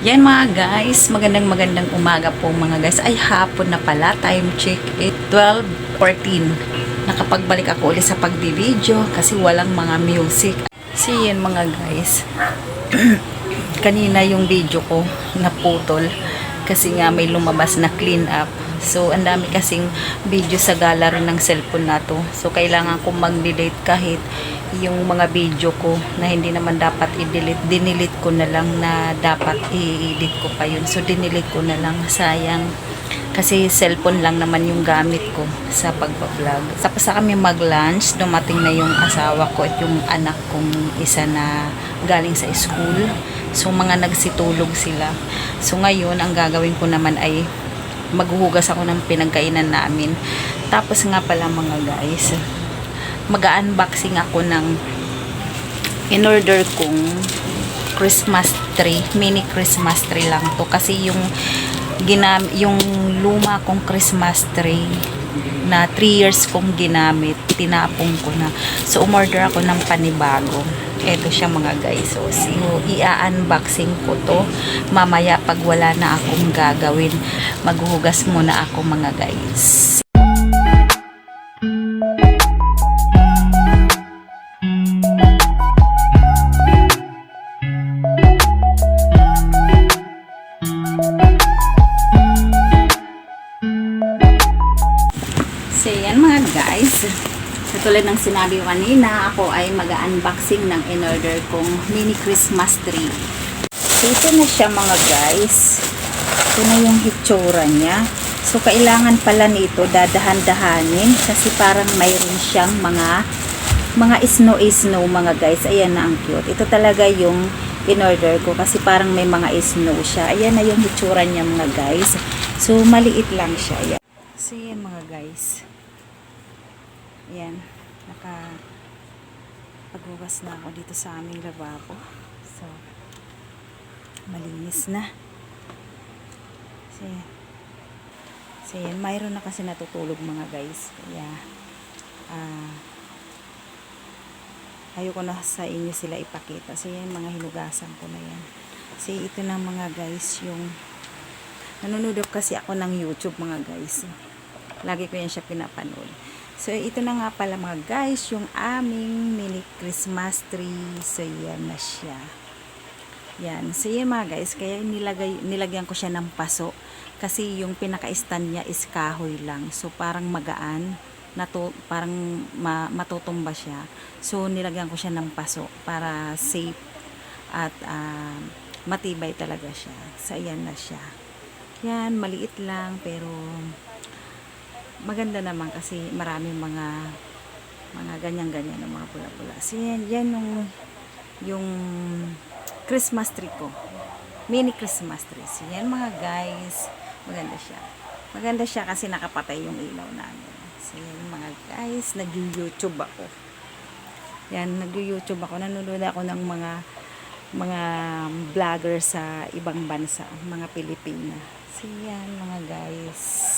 Yan mga guys, magandang umaga po mga guys. Ay hapon na pala, time check 12:14. Nakapagbalik ako ulit sa pagbibideo kasi walang mga music. See yan mga guys. Kanina yung video ko naputol kasi nga may lumabas na clean up. So ang dami kasing video sa gallery ng cellphone na to. So kailangan kong mag-delete kahit yung mga video ko na hindi naman dapat i-delete, dinilit ko na lang na dapat i-edit ko pa yun. So dinilit ko na lang, sayang kasi cellphone lang naman yung gamit ko sa pagbablog. Tapos sa kami mag-lunch, dumating na yung asawa ko at yung anak kong isa na galing sa school. So mga nagsitulog sila. So ngayon ang gagawin ko naman ay maghuhugas ako ng pinagkainan namin. Tapos nga pala mga guys, mag-unboxing ako ng in-order kong Christmas tree, mini Christmas tree lang to kasi yung luma kong Christmas tree na 3 years kong ginamit, tinapong ko na. So umorder ako ng panibago. Eto siya mga guys. So i-unboxing ko to mamaya pag wala na akong gagawin. Maghuhugas muna ako mga guys. So yan mga guys, katulad ng sinabi ko kanina, ako ay mag-unboxing ng in-order kong mini Christmas tree. So ito na siya mga guys, ito na yung hitsura niya. So kailangan pala nito dadahan-dahanin kasi parang mayroon siyang mga snow mga guys. Ayan na ang cute, ito talaga yung in-order ko kasi parang may mga snow siya. Ayan na yung hitsura niya mga guys. So maliit lang siya. Ayan. So yan mga guys, ayan, paghugas na ako dito sa aming lababo. So malinis na. So yan, mayroon na kasi natutulog mga guys, kaya ayoko na sa inyo sila ipakita. So yan, mga hinugasan ko na yan. So ito na mga guys, yung nanonood kasi ako ng YouTube mga guys, lagi ko yan siya pinapanood. So ito na nga pala mga guys, yung aming mini Christmas tree. So yan na siya. Yan. So yan mga guys, kaya nilagyan ko siya ng paso kasi yung pinaka-stand niya is kahoy lang. So parang magaan, parang matutumba siya. So nilagyan ko siya ng paso para safe at matibay talaga siya. So ayan na siya. Yan, maliit lang pero maganda naman kasi maraming mga ganyan-ganyan ng mga pula-pula. So yan yung Christmas tree ko. Mini Christmas tree. So yan mga guys, maganda siya. Maganda siya kasi nakapatay yung ilaw namin. So yan mga guys, nag-YouTube ako. Yan, nag-YouTube ako. Nanonood ako ng mga vlogger sa ibang bansa, mga Pilipina. So yan mga guys.